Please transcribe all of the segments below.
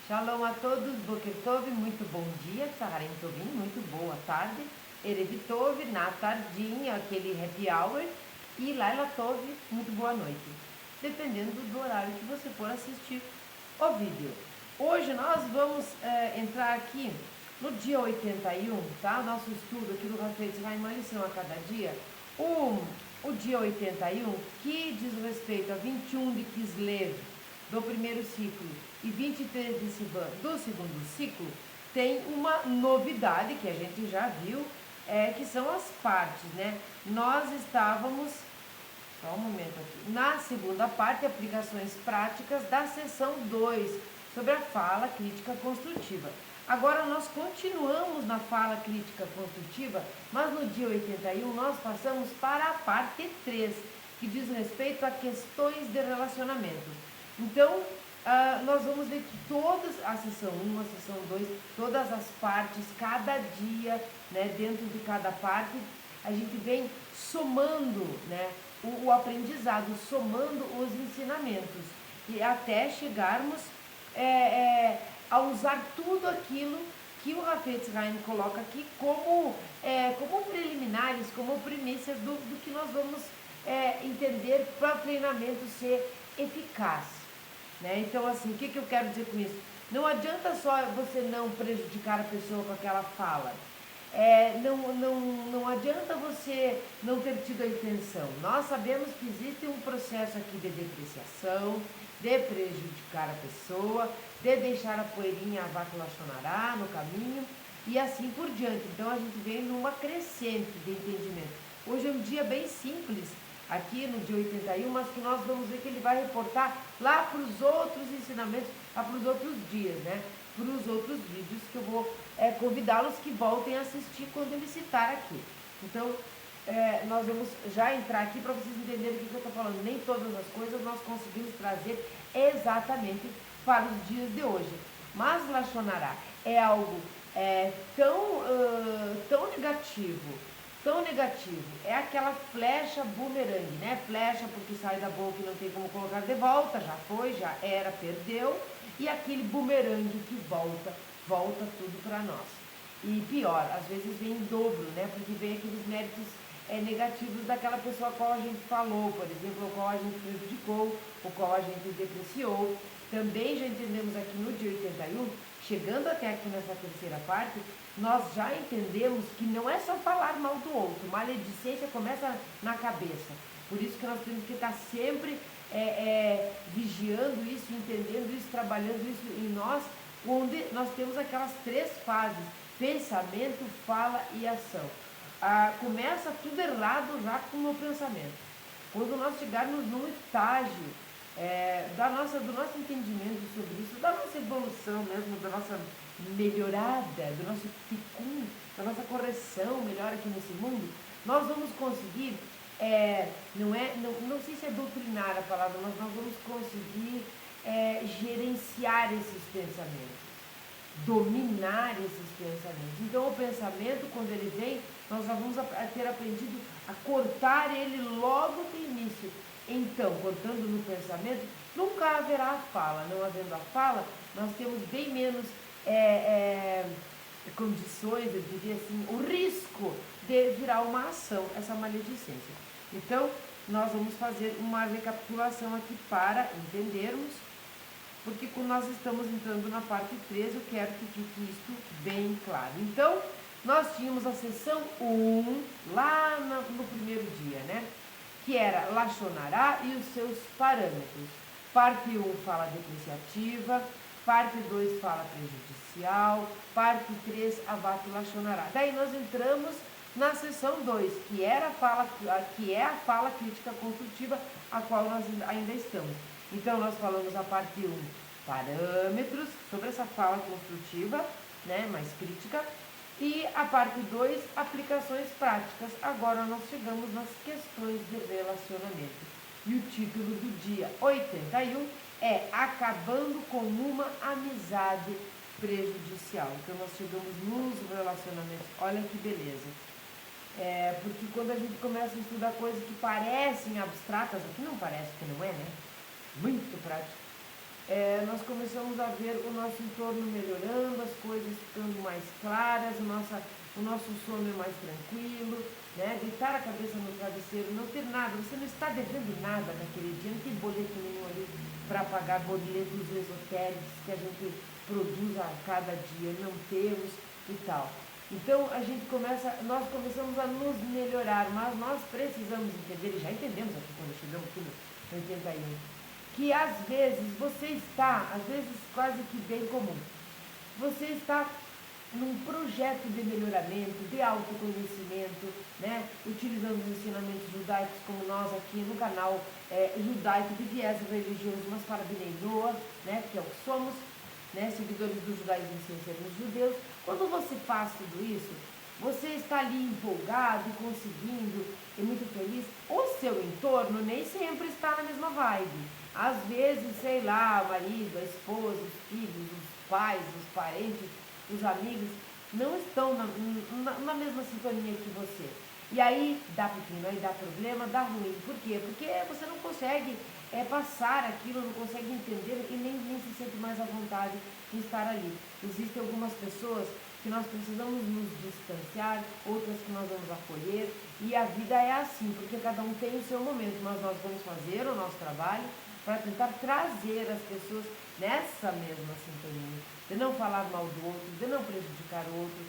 Shalom a todos, Boker Tov, muito bom dia, Tzaharim Tovim, muito boa tarde, Erev Tov, na tardinha, aquele happy hour, e Laila Tov, muito boa noite, dependendo do horário que você for assistir o vídeo. Hoje nós vamos entrar aqui no dia 81, tá? Nosso estudo aqui do Hafetz Haim, uma lição a cada dia. O dia 81, que diz respeito a 21 de Kislev, do primeiro ciclo, e 23 de Sivan, do segundo ciclo, tem uma novidade que a gente já viu, que são as partes, né? Nós estávamos, só um momento aqui, na segunda parte, aplicações práticas da seção 2, sobre a fala crítica construtiva. Agora nós continuamos na fala crítica construtiva, mas no dia 81 nós passamos para a parte 3, que diz respeito a questões de relacionamento. Então, nós vamos ver que todas, a sessão 1, a sessão 2, todas as partes, cada dia, né, dentro de cada parte, a gente vem somando, né, o aprendizado, somando os ensinamentos, e até chegarmos a usar tudo aquilo que o Hafetz Haim coloca aqui como preliminares, como primícias do que nós vamos entender para o treinamento ser eficaz. Né? Então, assim, o que eu quero dizer com isso? Não adianta só você não prejudicar a pessoa com aquela fala. Não adianta você não ter tido a intenção. Nós sabemos que existe um processo aqui de depreciação, de prejudicar a pessoa, de deixar a poeirinha, a vaca lachonará no caminho e assim por diante. Então a gente vem numa crescente de entendimento. Hoje é um dia bem simples, aqui no dia 81, mas que nós vamos ver que ele vai reportar lá para os outros ensinamentos, lá para os outros dias, né? Para os outros vídeos que eu vou convidá-los que voltem a assistir quando ele citar aqui. Então, nós vamos já entrar aqui para vocês entenderem o que eu estou falando. Nem todas as coisas nós conseguimos trazer exatamente para os dias de hoje. Mas Lachonará é algo tão negativo, tão negativo. É aquela flecha bumerangue, né? Flecha porque sai da boca e não tem como colocar de volta, já foi, já era, perdeu. E aquele bumerangue que volta tudo para nós. E pior, às vezes vem em dobro, né? Porque vem aqueles méritos negativos daquela pessoa a qual a gente falou, por exemplo, o qual a gente prejudicou, o qual a gente depreciou. Também já entendemos aqui no dia 81, chegando até aqui nessa terceira parte, nós já entendemos que não é só falar mal do outro, maledicência começa na cabeça. Por isso que nós temos que estar sempre vigiando isso, entendendo isso, trabalhando isso em nós, onde nós temos aquelas três fases: pensamento, fala e ação. Começa tudo errado já com o pensamento. Quando nós chegarmos num estágio do nosso entendimento sobre isso, da nossa evolução mesmo, da nossa melhorada, do nosso tikkun, da nossa correção melhor aqui nesse mundo, nós vamos conseguir, não sei se é doutrinar a palavra, mas nós vamos conseguir gerenciar esses pensamentos, dominar esses pensamentos. Então o pensamento, quando ele vem, nós já vamos ter aprendido a cortar ele logo do início. Então, cortando no pensamento, nunca haverá a fala. Não havendo a fala, nós temos bem menos condições, eu diria assim, o risco de virar uma ação, essa maledicência. Então, nós vamos fazer uma recapitulação aqui para entendermos, porque quando nós estamos entrando na parte 3, eu quero que fique isto bem claro. Então, nós tínhamos a sessão 1, lá no primeiro dia, né? Que era Lachonará e os seus parâmetros. Parte 1 fala depreciativa, parte 2 fala prejudicial, parte 3 Avat Lachonará. Daí nós entramos na sessão 2, que é a fala crítica construtiva, a qual nós ainda estamos. Então nós falamos a parte 1, parâmetros, sobre essa fala construtiva, né, mais crítica, e a parte 2, aplicações práticas. Agora nós chegamos nas questões de relacionamento. E o título do dia 81 é Acabando com uma amizade prejudicial. Então nós chegamos nos relacionamentos. Olha que beleza. Porque quando a gente começa a estudar coisas que parecem abstratas, o que não parece, que não é, né? Muito prático. nós começamos a ver o nosso entorno melhorando, as coisas ficando mais claras, o nosso sono é mais tranquilo, né? Deitar a cabeça no travesseiro, não ter nada, você não está devendo nada naquele dia, não tem boleto nenhum ali para pagar boletos esotéricos que a gente produz a cada dia, não temos e tal. Então nós começamos a nos melhorar, mas nós precisamos entender, e já entendemos aqui quando chegamos aqui no 81, que às vezes às vezes quase que bem comum, você está num projeto de melhoramento, de autoconhecimento, né? Utilizando os ensinamentos judaicos como nós aqui no canal judaico de viés religioso, mas para Bnei, né? Que é o que somos, né? Seguidores do judaísmo sem sermos judeus. Quando você faz tudo isso, você está ali empolgado e conseguindo e muito feliz. O seu entorno nem sempre está na mesma vibe. Às vezes, sei lá, o marido, a esposa, os filhos, os pais, os parentes, os amigos, não estão na mesma sintonia que você. E aí dá pepino, aí dá problema, dá ruim. Por quê? Porque você não consegue passar aquilo, não consegue entender e nem se sente mais à vontade de estar ali. Existem algumas pessoas que nós precisamos nos distanciar, outras que nós vamos acolher, e a vida é assim, porque cada um tem o seu momento, mas nós vamos fazer o nosso trabalho para tentar trazer as pessoas nessa mesma sintonia, de não falar mal do outro, de não prejudicar o outro,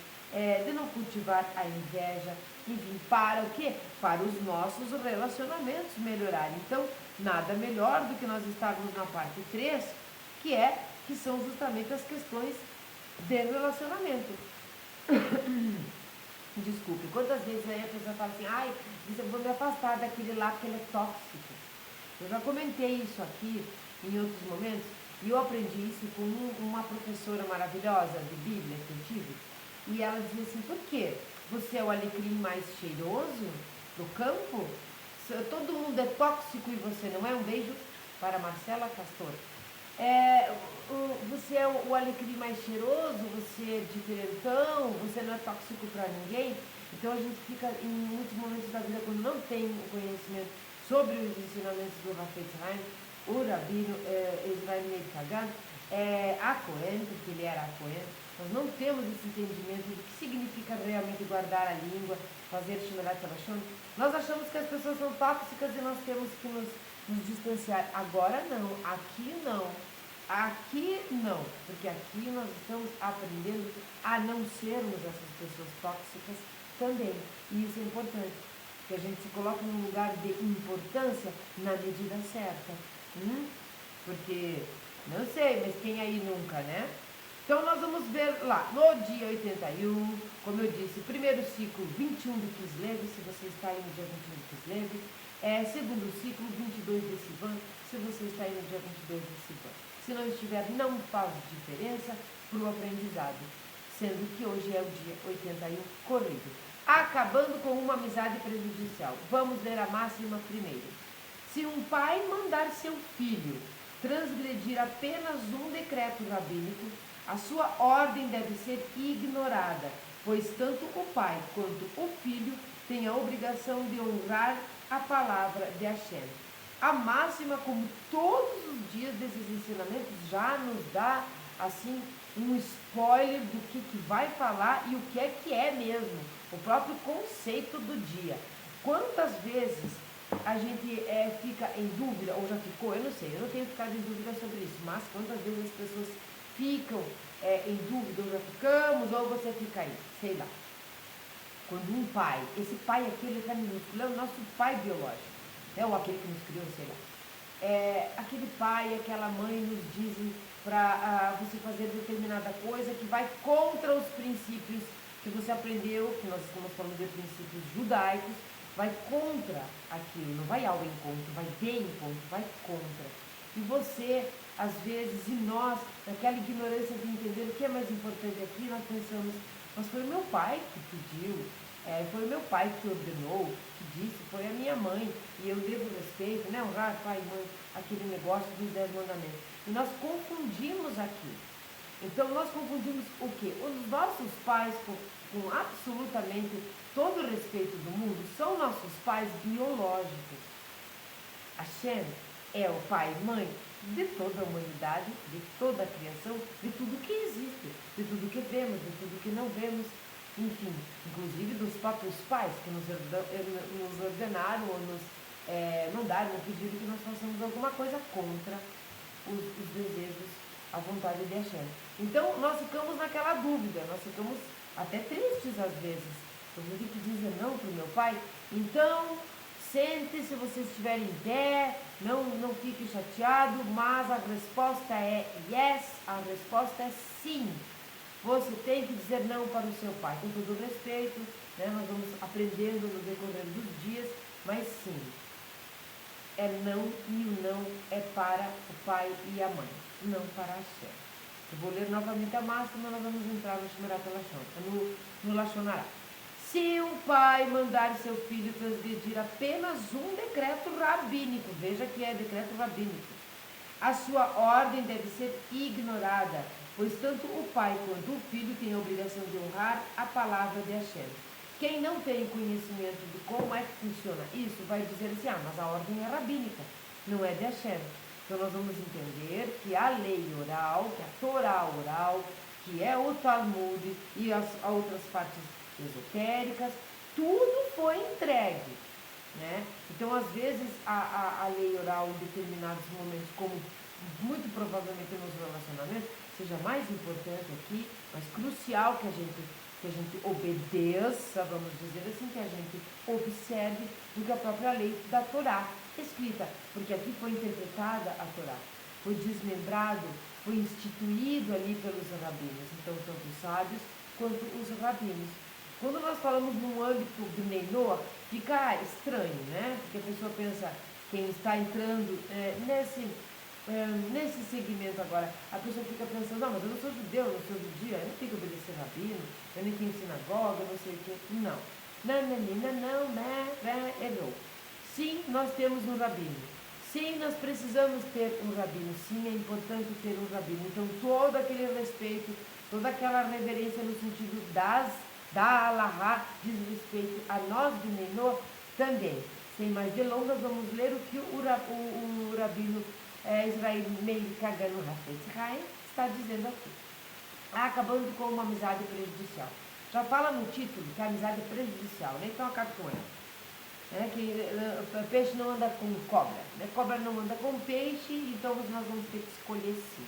de não cultivar a inveja, enfim, para o quê? Para os nossos relacionamentos melhorarem. Então, nada melhor do que nós estarmos na parte 3, que são justamente as questões de relacionamento. Desculpe, quantas vezes aí a pessoa fala assim, ai, eu vou me afastar daquele lá porque ele é tóxico. Eu já comentei isso aqui em outros momentos, e eu aprendi isso com uma professora maravilhosa de Bíblia que eu tive, e ela dizia assim, por quê? Você é o alecrim mais cheiroso do campo? Todo mundo é tóxico e você não é? Um beijo para Marcela Castor. Você é o alecrim mais cheiroso, você é diferentão, você não é tóxico para ninguém. Então a gente fica em muitos momentos da vida, quando não tem o conhecimento sobre os ensinamentos do Rafetz Haim, o Rabino Israel Meir Kagan, a Cohen, porque ele era a Cohen, nós não temos esse entendimento do que significa realmente guardar a língua, fazer Shemirat Halashon. Nós achamos que as pessoas são tóxicas e nós temos que nos distanciar. Agora não, aqui não. Aqui não, porque aqui nós estamos aprendendo a não sermos essas pessoas tóxicas também. E isso é importante, que a gente se coloque num lugar de importância na medida certa. Porque, não sei, mas quem aí nunca, né? Então nós vamos ver lá, no dia 81, como eu disse, primeiro ciclo 21 do Kislev, se você está aí no dia 21 do Kislev, segundo ciclo 22 de Sivan, se você está aí no dia 22 de Sivan. Se não estiver, não faz diferença para o aprendizado, sendo que hoje é o dia 81 corrido. Acabando com uma amizade prejudicial. Vamos ler a máxima primeiro. Se um pai mandar seu filho transgredir apenas um decreto rabínico, a sua ordem deve ser ignorada, pois tanto o pai quanto o filho têm a obrigação de honrar a palavra de Hashem. A máxima, como todos os dias desses ensinamentos, já nos dá, assim, um spoiler do que vai falar e o que é mesmo, o próprio conceito do dia. Quantas vezes a gente fica em dúvida, ou já ficou, eu não sei, eu não tenho ficado em dúvida sobre isso, mas quantas vezes as pessoas ficam em dúvida, ou já ficamos, ou você fica aí, sei lá. Quando um pai, esse pai aqui, ele está minúsculo, é o nosso pai biológico, ou aquele que nos criou, sei lá. Aquele pai, aquela mãe nos dizem para você fazer determinada coisa que vai contra os princípios que você aprendeu, que nós estamos falando de princípios judaicos, vai contra aquilo, não vai ao encontro, vai de encontro, vai contra. E você, às vezes, e nós, naquela ignorância de entender o que é mais importante aqui, nós pensamos, mas foi o meu pai que pediu, foi o meu pai que ordenou, que disse, foi a minha mãe, e eu devo respeito, né? Honrar pai e mãe, aquele negócio dos 10 mandamentos. E nós confundimos aqui. Então nós confundimos o quê? Os nossos pais, com absolutamente todo o respeito do mundo, são nossos pais biológicos. Hashem é o pai e mãe de toda a humanidade, de toda a criação, de tudo que existe, de tudo que vemos, de tudo que não vemos, enfim, inclusive dos próprios pais que nos ordenaram ou nos mandaram ou pediram que nós façamos alguma coisa contra os desejos, a vontade de Hashem. Então nós ficamos naquela dúvida, nós ficamos até tristes às vezes. Eu vou ter que dizer não para o meu pai, então sente se você estiver em pé, não fique chateado, mas a resposta é yes, a resposta é sim. Você tem que dizer não para o seu pai, com todo respeito, né? Nós vamos aprendendo no decorrer dos dias, mas sim, é não e o não é para o pai e a mãe, não para a Hashem. Eu vou ler novamente a máxima, nós vamos entrar no Shmirat Lashon, no Lashonará. Se um pai mandar seu filho transgredir apenas um decreto rabínico, veja que é decreto rabínico, a sua ordem deve ser ignorada, pois tanto o pai quanto o filho têm a obrigação de honrar a palavra de Hashem. Quem não tem conhecimento de como é que funciona isso, vai dizer assim, mas a ordem é rabínica, não é de Hashem. Então nós vamos entender que a lei oral, que a Torá oral, que é o Talmud e as outras partes esotéricas, tudo foi entregue, né? Então, às vezes, a lei oral em determinados momentos, como muito provavelmente nos relacionamentos, seja mais importante aqui, mais crucial que a gente obedeça, vamos dizer assim, que a gente observe do que a própria lei da Torá escrita, porque aqui foi interpretada a Torá, foi desmembrado, foi instituído ali pelos rabinos, então tanto os sábios quanto os rabinos. Quando nós falamos num âmbito de Menor, fica estranho, né? Porque a pessoa pensa, quem está entrando nesse segmento agora, a pessoa fica pensando, não, mas eu não sou judeu, eu não sou judia, eu não tenho que obedecer rabino, eu nem tenho sinagoga, eu não sei o quê. Não. Errou. Sim, nós temos um rabino. Sim, nós precisamos ter um rabino. Sim, é importante ter um rabino. Então, todo aquele respeito, toda aquela reverência no sentido da Alahá diz respeito a nós de Menor também. Sem mais delongas, vamos ler o que o rabino Israel Meir Kaganu Hafetz Haim está dizendo aqui. Acabando com uma amizade prejudicial. Já fala no título que a amizade é prejudicial, né? Então acabe com ela. Que peixe não anda com cobra, né? Cobra não anda com peixe, então nós vamos ter que escolher sim.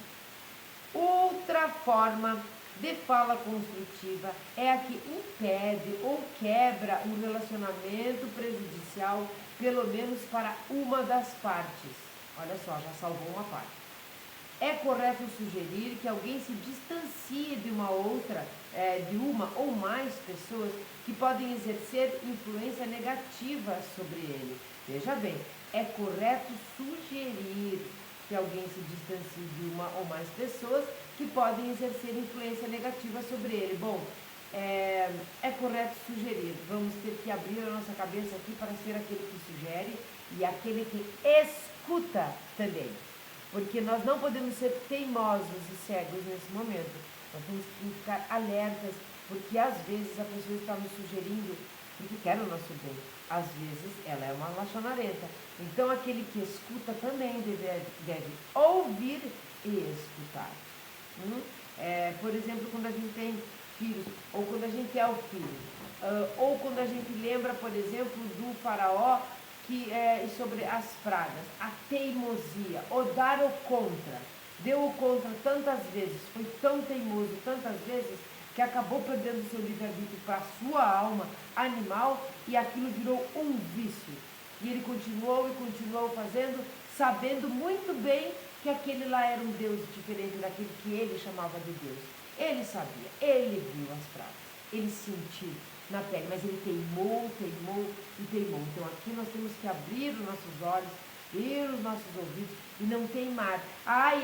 Outra forma de fala construtiva é a que impede ou quebra um relacionamento prejudicial, pelo menos para uma das partes. Olha só, já salvou uma parte. É correto sugerir que alguém se distancie de uma ou mais pessoas que podem exercer influência negativa sobre ele. Veja bem, é correto sugerir que alguém se distancie de uma ou mais pessoas que podem exercer influência negativa sobre ele. Bom, é correto sugerir. Vamos ter que abrir a nossa cabeça aqui para ser aquele que sugere e aquele que escuta também. Porque nós não podemos ser teimosos e cegos nesse momento. Nós temos que ficar alertas, porque às vezes a pessoa está nos sugerindo porque quer o nosso bem. Às vezes ela é uma lachonarenta. Então aquele que escuta também deve ouvir e escutar. Por exemplo, quando a gente tem filhos, ou quando a gente é o filho, ou quando a gente lembra, por exemplo, do faraó, que é sobre as pragas, a teimosia, o dar o contra. Deu o contra tantas vezes, foi tão teimoso tantas vezes, que acabou perdendo seu livre-arbítrio para a sua alma animal e aquilo virou um vício. E ele continuou e continuou fazendo, sabendo muito bem que aquele lá era um Deus diferente daquele que ele chamava de Deus. Ele sabia, ele viu as pragas, ele sentiu na pele, mas ele teimou. Então aqui nós temos que abrir os nossos olhos, abrir os nossos ouvidos e não teimar.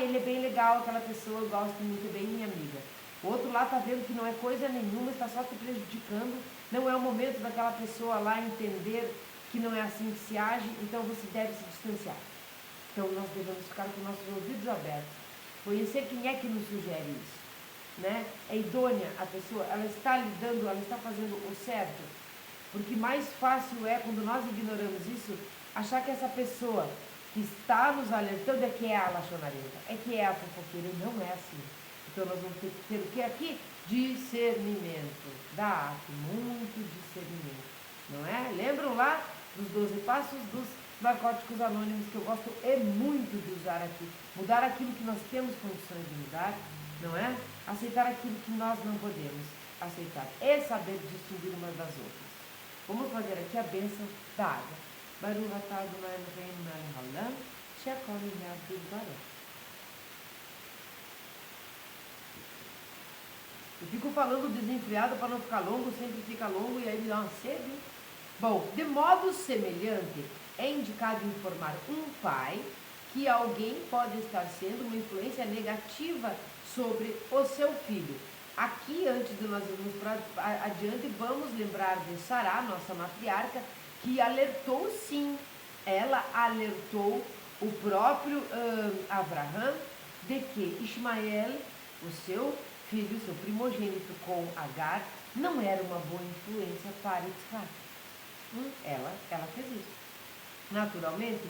Ele é bem legal, aquela pessoa, eu gosto muito bem, minha amiga. O outro lá está vendo que não é coisa nenhuma, está só te prejudicando. Não é o momento daquela pessoa lá entender que não é assim que se age, então você deve se distanciar. Então nós devemos ficar com nossos ouvidos abertos, conhecer quem é que nos sugere isso. Né? É idônea a pessoa, ela está lidando, ela está fazendo o certo, porque mais fácil é, quando nós ignoramos isso, achar que essa pessoa que está nos alertando é que é a lachonarenta, é que é a fofoqueira, e não é assim. Então nós vamos ter o que aqui? Discernimento. Dá-te muito discernimento, não é? Lembram lá dos 12 passos dos narcóticos anônimos, que eu gosto é muito de usar aqui. Mudar aquilo que nós temos condições de mudar, não é? Aceitar aquilo que nós não podemos aceitar. É saber distinguir umas das outras. Vamos fazer aqui a bênção da água. Baruch atah Adonai Eloheinu melech haolam, shekol yavdil baruch. Eu fico falando desenfreado para não ficar longo, sempre fica longo e aí me dá uma sede. Bom, de modo semelhante, é indicado informar um pai que alguém pode estar sendo uma influência negativa sobre o seu filho. Aqui, antes de nós irmos para adiante, vamos lembrar de Sará, nossa matriarca, que alertou sim, ela alertou o próprio Abraham de que Ismael, o seu filho, seu primogênito com Agar, não era uma boa influência para Isaac. Ela fez isso. Naturalmente,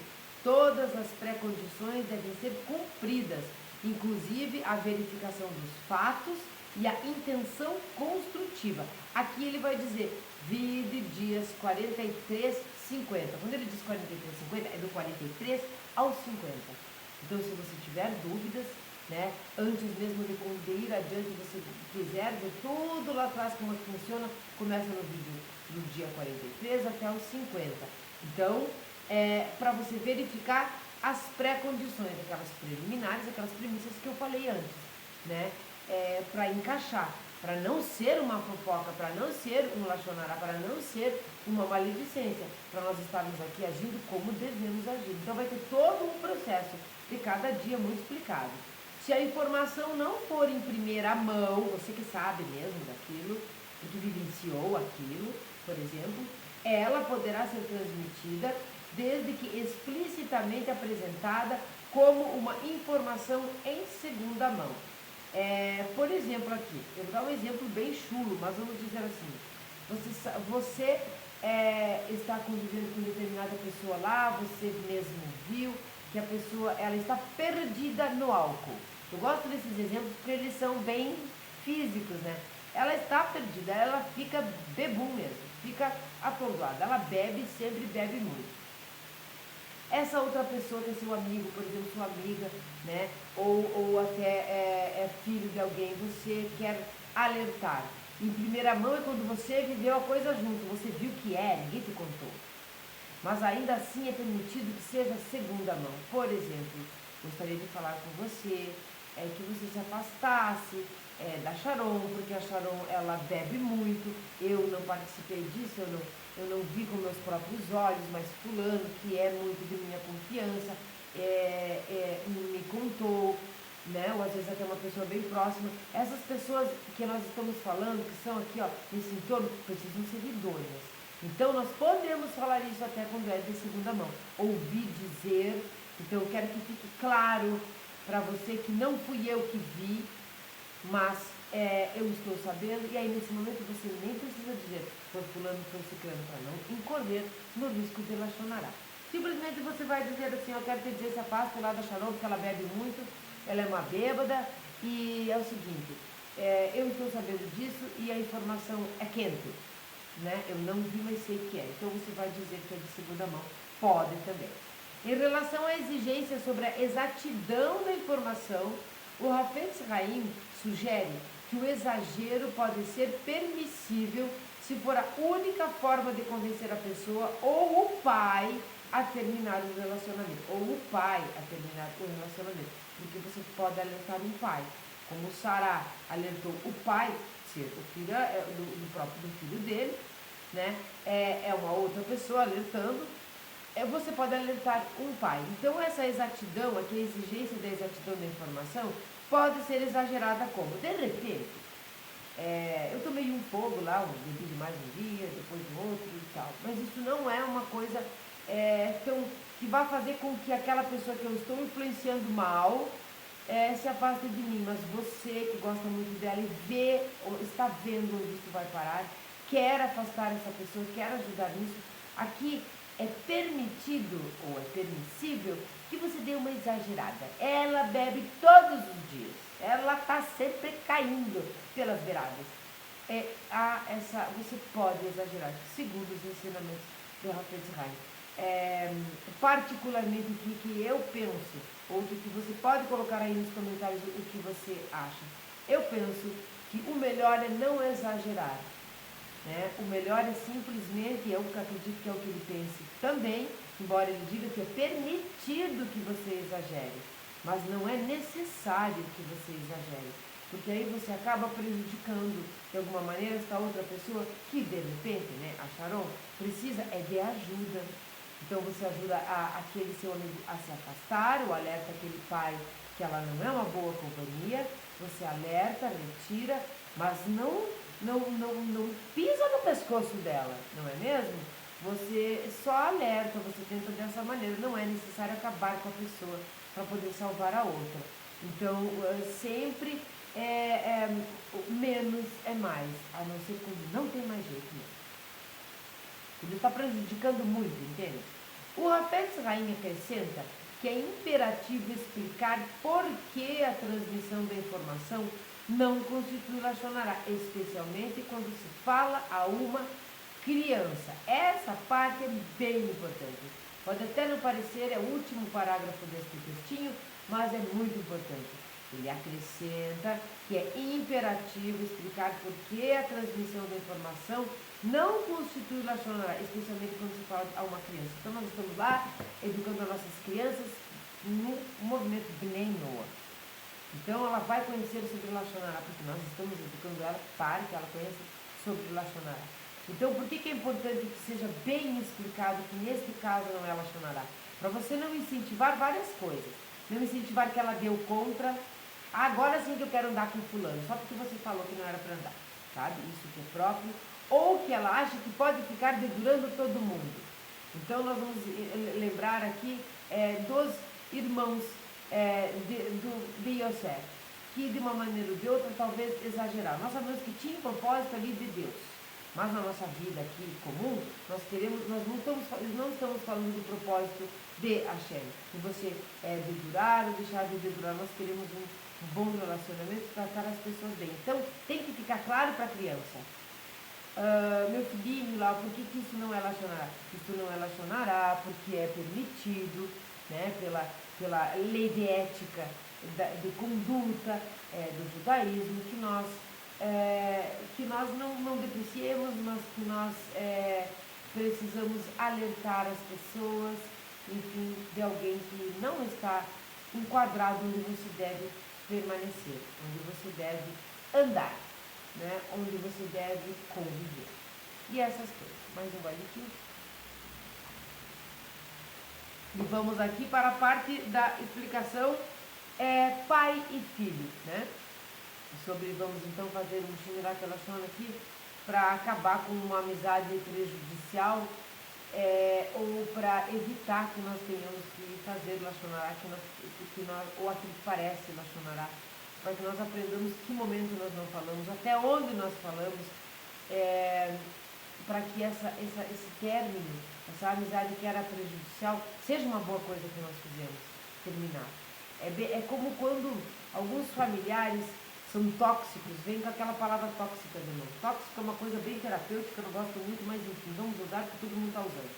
todas as pré-condições devem ser cumpridas, inclusive a verificação dos fatos e a intenção construtiva. Aqui ele vai dizer, vide dias 43, 50. Quando ele diz 43, 50, é do 43 ao 50. Então, se você tiver dúvidas, né, antes mesmo de ir adiante, você quiser ver tudo lá atrás como funciona, começa no vídeo do dia 43 até os 50. Então, para você verificar as pré-condições, aquelas preliminares, aquelas premissas que eu falei antes, né? Para encaixar, para não ser uma fofoca, para não ser um lachonará, para não ser uma maledicência, para nós estarmos aqui agindo como devemos agir. Então vai ter todo um processo de cada dia muito explicado. Se a informação não for em primeira mão, você que sabe mesmo daquilo, e que vivenciou aquilo, por exemplo, ela poderá ser transmitida desde que explicitamente apresentada como uma informação em segunda mão. Por exemplo aqui, eu vou dar um exemplo bem chulo, mas vamos dizer assim, você está convivendo com determinada pessoa lá, você mesmo viu que a pessoa ela está perdida no álcool. Eu gosto desses exemplos porque eles são bem físicos, né? Ela está perdida, ela fica bebum mesmo, fica atordoada, ela bebe, sempre bebe muito. Essa outra pessoa que é seu amigo, por exemplo, sua amiga, né? Ou até é filho de alguém, você quer alertar. Em primeira mão é quando você viveu a coisa junto, você viu que ninguém te contou. Mas ainda assim é permitido que seja segunda mão. Por exemplo, gostaria de falar com você que você se afastasse da Sharon, porque a Sharon ela bebe muito, eu não participei disso, eu não vi com meus próprios olhos, mas fulano, que é muito de minha confiança, me contou, né? Ou às vezes até uma pessoa bem próxima. Essas pessoas que nós estamos falando, que são aqui, ó, nesse entorno, precisam ser idôneas. Então nós podemos falar isso até quando é de segunda mão. Ouvir dizer, então eu quero que fique claro para você que não fui eu que vi, mas eu estou sabendo, e aí nesse momento você nem precisa dizer, foi fulano, foi ciclano, para não incorrer no risco de lachonará. Simplesmente você vai dizer assim, eu quero te dizer, se afaste lá da Sharon, porque ela bebe muito, ela é uma bêbada, e é o seguinte, eu estou sabendo disso e a informação é quente, né? Eu não vi, mas sei que é. Então você vai dizer que é de segunda mão, pode também. Em relação à exigência sobre a exatidão da informação, o Hafetz Haim sugere que o exagero pode ser permissível se for a única forma de convencer a pessoa ou o pai a terminar o relacionamento, ou o pai a terminar o relacionamento, porque você pode alertar um pai, como Sará alertou o pai, ser o filho do próprio filho dele, né? É uma outra pessoa alertando. Você pode alertar um pai. Então essa exatidão, aqui a exigência da exatidão da informação, pode ser exagerada como? De repente, eu tomei um fogo lá, bebi de mais um dia, depois um outro e tal. Mas isso não é uma coisa que vai fazer com que aquela pessoa que eu estou influenciando mal se afaste de mim. Mas você que gosta muito dela e vê, ou está vendo onde isso vai parar, quer afastar essa pessoa, quer ajudar nisso. Aqui é permitido ou é permissível que você dê uma exagerada. Ela bebe todos os dias, ela está sempre caindo pelas beiradas. Você pode exagerar, segundo os ensinamentos do Hafetz Haim. Particularmente o que eu penso, ou o que você pode colocar aí nos comentários o que você acha. Eu penso que o melhor é não exagerar. Né? O melhor é simplesmente, eu acredito que é o que ele pense também, embora ele diga que é permitido que você exagere, mas não é necessário que você exagere, porque aí você acaba prejudicando de alguma maneira essa outra pessoa que de repente, né, a Sharon, precisa de ajuda. Então você ajuda aquele seu amigo a se afastar, o alerta aquele pai que ela não é uma boa companhia, você alerta, retira, mas não pisa no pescoço dela, não é mesmo? Você só alerta, você tenta dessa maneira, não é necessário acabar com a pessoa para poder salvar a outra. Então, sempre menos é mais, a não ser quando não tem mais jeito mesmo. Ele está prejudicando muito, entende? O Hafetz Haim acrescenta que é imperativo explicar por que a transmissão da informação não constitui Lashon Hará, especialmente quando se fala a uma criança. Essa parte é bem importante. Pode até não parecer, é o último parágrafo deste textinho, mas é muito importante. Ele acrescenta que é imperativo explicar por que a transmissão da informação não constitui Lashon Hará, especialmente quando se fala a uma criança. Então nós estamos lá educando as nossas crianças no movimento Bnei Noah. Então ela vai conhecer sobre Lashon Hará, porque nós estamos educando ela para que ela conheça sobre Lashon Hará. Então por que é importante que seja bem explicado que neste caso não é Lashon Hará? Para você não incentivar várias coisas. Não incentivar que ela deu contra, agora sim que eu quero andar com fulano, só porque você falou que não era para andar, sabe? Isso que é próprio. Ou que ela acha que pode ficar dedurando todo mundo. Então nós vamos lembrar aqui dos irmãos de Yosef, que de uma maneira ou de outra talvez exageraram. Nós sabemos que tinha um propósito ali de Deus, mas na nossa vida aqui comum, nós não estamos falando do propósito de Hashem, de você dedurar ou deixar de dedurar. Nós queremos um bom relacionamento para tratar as pessoas bem. Então tem que ficar claro para a criança. Meu filhinho lá, por que isso não é Lashon Hará? Isso não é Lashon Hará porque é permitido, né, pela lei de ética, de conduta do judaísmo, que nós não depreciemos, mas que nós precisamos alertar as pessoas, enfim, de alguém que não está enquadrado onde você deve permanecer, onde você deve andar. Né, onde você deve conviver. E essas coisas. Mais um gole aqui. E vamos aqui para a parte da explicação pai e filho, né? Vamos então fazer um Shemirat Lashon aqui para acabar com uma amizade prejudicial ou para evitar que nós tenhamos que fazer Lashon Hará, ou aquilo que parece Lashon Hará, para que nós aprendamos que momento nós não falamos, até onde nós falamos, para que esse término, essa amizade que era prejudicial, seja uma boa coisa que nós fizemos, terminar. É como quando alguns familiares são tóxicos, vem com aquela palavra tóxica de novo. Tóxico é uma coisa bem terapêutica, eu não gosto muito, mas enfim, vamos usar porque todo mundo está usando.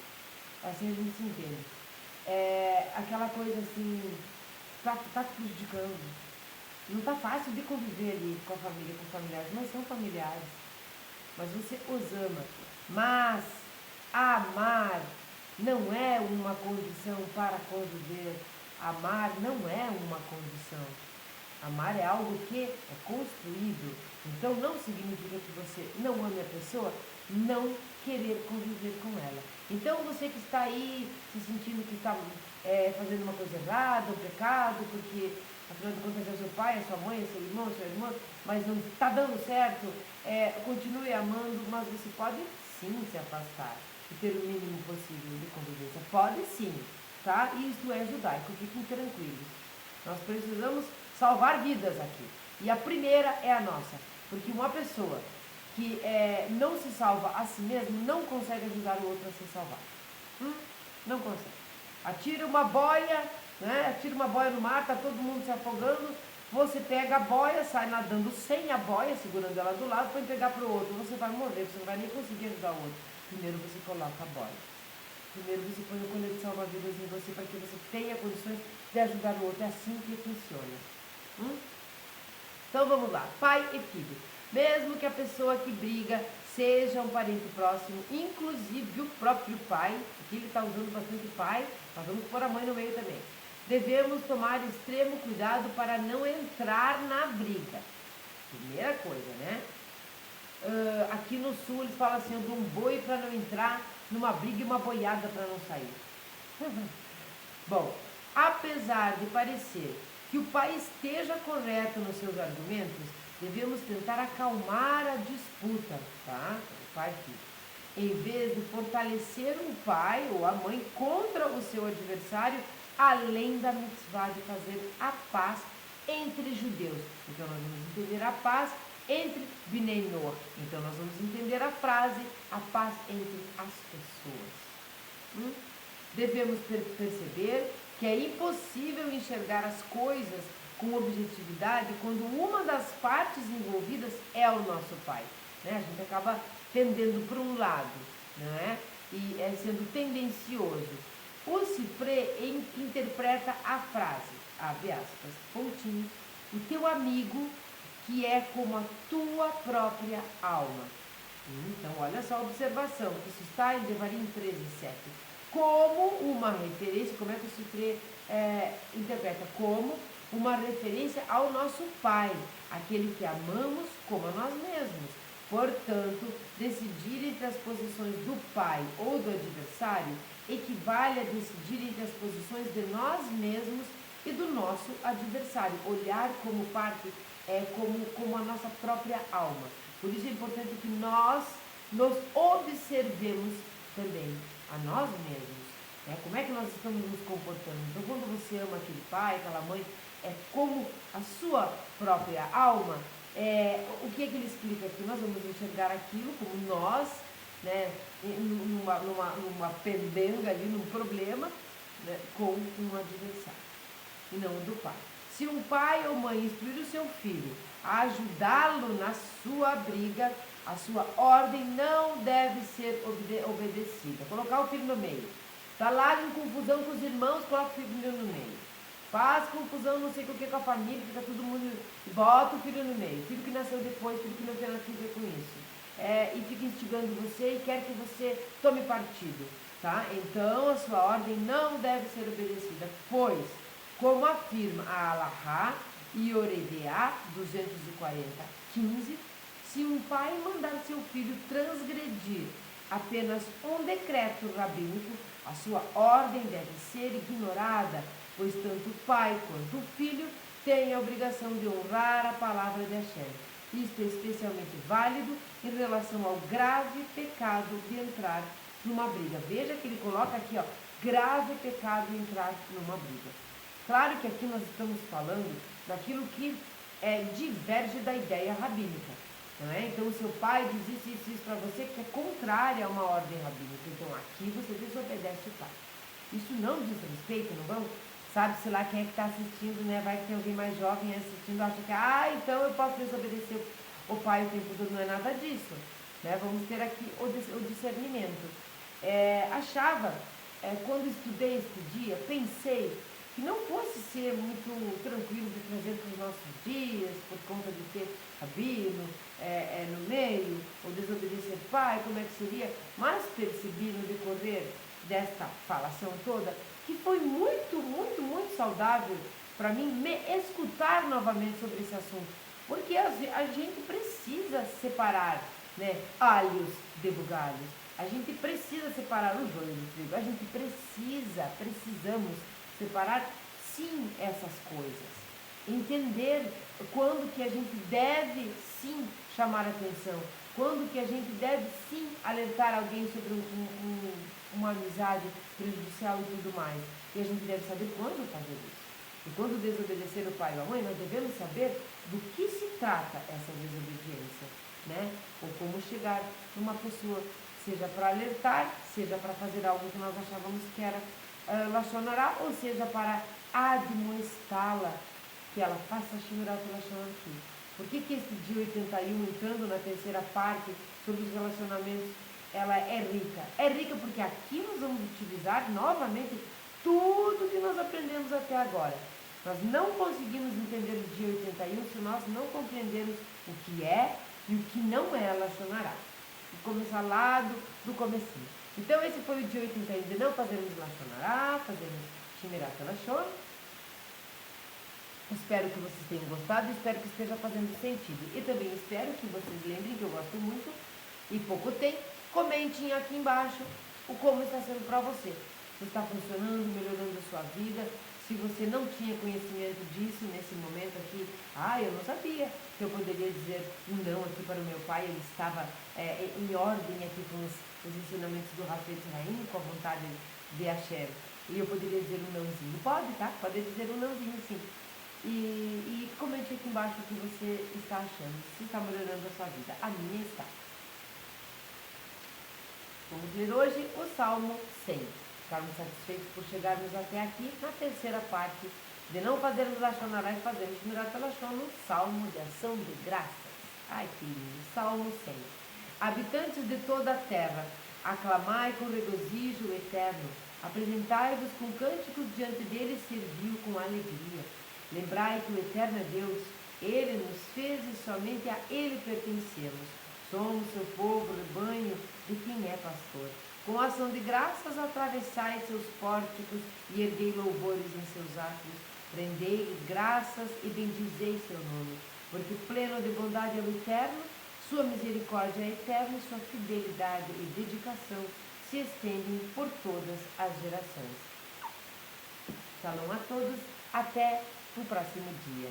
Assim a gente se entende. Aquela coisa assim, tá te prejudicando. Não está fácil de conviver ali com a família, com os familiares, mas são familiares. Mas você os ama. Mas amar não é uma condição para conviver. Amar não é uma condição. Amar é algo que é construído. Então não significa que você não ame a pessoa, não querer conviver com ela. Então você que está aí se sentindo que está fazendo uma coisa errada, um pecado, porque afinal de contas é seu pai, é sua mãe, é seu irmão, sua irmã, mas não está dando certo, continue amando, mas você pode sim se afastar e ter o mínimo possível de convivência. Pode sim, tá? Isto é judaico, fiquem tranquilos. Nós precisamos salvar vidas aqui. E a primeira é a nossa, porque uma pessoa que não se salva a si mesmo não consegue ajudar o outro a se salvar. Não consegue. Atira uma boia, né? Atira uma boia no mar, está todo mundo se afogando. Você pega a boia, sai nadando sem a boia, segurando ela do lado, para entregar para o outro. Você vai morrer, você não vai nem conseguir ajudar o outro. Primeiro você coloca a boia. Primeiro você põe o colete de salva-vidas em você para que você tenha condições de ajudar o outro. É assim que funciona. Então vamos lá, pai e filho. Mesmo que a pessoa que briga seja um parente próximo, inclusive o próprio pai, aqui ele está usando bastante pai, mas vamos pôr a mãe no meio também. Devemos tomar extremo cuidado para não entrar na briga. Primeira coisa, né? Aqui no sul eles falam assim, eu dou um boi para não entrar numa briga e uma boiada para não sair. Bom, apesar de parecer que o pai esteja correto nos seus argumentos, devemos tentar acalmar a disputa, tá? O pai aqui. Em vez de fortalecer o pai ou a mãe contra o seu adversário, além da mitzvah de fazer a paz entre judeus. Então nós vamos entender a paz entre Bnei Noach. Então nós vamos entender a frase, a paz entre as pessoas. Devemos perceber que é impossível enxergar as coisas com objetividade quando uma das partes envolvidas é o nosso pai. Né? A gente acaba tendendo para um lado, não é? E sendo tendencioso. O Cifré interpreta a frase, abre aspas, pontinho, o teu amigo que é como a tua própria alma. Então, olha só a observação, isso está em Devarim 13:7. Como uma referência, como é que o Cifré interpreta? Como uma referência ao nosso Pai, aquele que amamos como a nós mesmos. Portanto, decidir entre as posições do Pai ou do adversário equivale a decidir entre as posições de nós mesmos e do nosso adversário. Olhar como parte, como a nossa própria alma. Por isso é importante que nós nos observemos também a nós mesmos. Como é que nós estamos nos comportando? Então, quando você ama aquele pai, aquela mãe, é como a sua própria alma. O que é que ele explica aqui? Nós vamos enxergar aquilo como nós, né, numa pendenga ali, num problema, né, com um adversário, e não do pai. Se um pai ou mãe instruir o seu filho a ajudá-lo na sua briga, a sua ordem não deve ser obedecida. Colocar o filho no meio. Está lá em confusão com os irmãos, coloca o filho no meio. Faz confusão, não sei o que com a família, fica todo mundo. Bota o filho no meio. Filho que nasceu depois, filho que não tem nada a ver com isso. E fica instigando você e quer que você tome partido. Tá? Então a sua ordem não deve ser obedecida, pois, como afirma a Alahá e Oredeá 240:15, se um pai mandar seu filho transgredir apenas um decreto rabínico, a sua ordem deve ser ignorada, pois tanto o pai quanto o filho têm a obrigação de honrar a palavra de Hashem. Isto é especialmente válido em relação ao grave pecado de entrar numa briga. Veja que ele coloca aqui, grave pecado de entrar numa briga. Claro que aqui nós estamos falando daquilo que diverge da ideia rabínica. Não é? Então, o seu pai diz isso para você que é contrária a uma ordem rabínica. Então, aqui você desobedece o pai. Isso não diz respeito, não vamos? Sabe-se lá quem é que está assistindo, né? Vai que tem alguém mais jovem assistindo, acha que, então eu posso desobedecer o pai o tempo todo. Não é nada disso. Né? Vamos ter aqui o discernimento. Achava, quando estudei este dia, pensei que não fosse ser muito tranquilo de trazer para os nossos dias, por conta de ter rabino no meio, ou desobedecer o pai, como é que seria, mas percebi no decorrer desta falação toda que foi muito, muito, muito saudável para mim me escutar novamente sobre esse assunto, porque a gente precisa separar, né, alhos de bugalhos, a gente precisa separar o joio do trigo, a gente precisamos separar sim essas coisas, entender quando que a gente deve sim chamar atenção, quando que a gente deve sim alertar alguém sobre uma amizade prejudicial e tudo mais. E a gente deve saber quando fazer isso. E quando desobedecer o pai ou a mãe, nós devemos saber do que se trata essa desobediência, né? Ou como chegar numa pessoa seja para alertar, seja para fazer algo que nós achávamos que era Lashon Hará, ou seja para admoestá-la que ela faça Shmirat Lashon aqui. Por que esse dia 81, entrando na terceira parte sobre os relacionamentos, ela é rica? É rica porque aqui nós vamos utilizar novamente tudo que nós aprendemos até agora. Nós não conseguimos entender o dia 81 se nós não compreendermos o que é e o que não é Lashon Hará. E começar lá do comecinho. Então esse foi o dia 81 de não fazermos Lashon Hará, fazermos Shmirat Lashon. Espero que vocês tenham gostado e espero que esteja fazendo sentido. E também espero que vocês lembrem que eu gosto muito e pouco tem. Comentem aqui embaixo o como está sendo para você. Se está funcionando, melhorando a sua vida. Se você não tinha conhecimento disso nesse momento aqui, eu não sabia que eu poderia dizer um não aqui para o meu pai. Ele estava em ordem aqui com os ensinamentos do Hafetz Haim, com a vontade de Hashem. E eu poderia dizer um nãozinho. Pode, tá? Pode dizer um nãozinho, sim. E comente aqui embaixo o que você está achando, se está melhorando a sua vida. A minha está. Vamos ler hoje o Salmo 100. Ficarmos satisfeitos por chegarmos até aqui na terceira parte de não fazermos Lashon Hará e fazermos Shmirat Lashon no Salmo de Ação de Graças. Ai que lindo, Salmo 100. Habitantes de toda a terra, aclamai com regozijo o Eterno, apresentai-vos com cânticos diante dele e serviu com alegria. Lembrai que o Eterno é Deus, Ele nos fez e somente a Ele pertencemos. Somos seu povo, rebanho de quem é pastor. Com ação de graças atravessai seus pórticos e erguei louvores em seus átrios. Rendei graças e bendizei seu nome, porque pleno de bondade é o Eterno, sua misericórdia é eterna e sua fidelidade e dedicação se estendem por todas as gerações. Shalom a todos, até no próximo dia.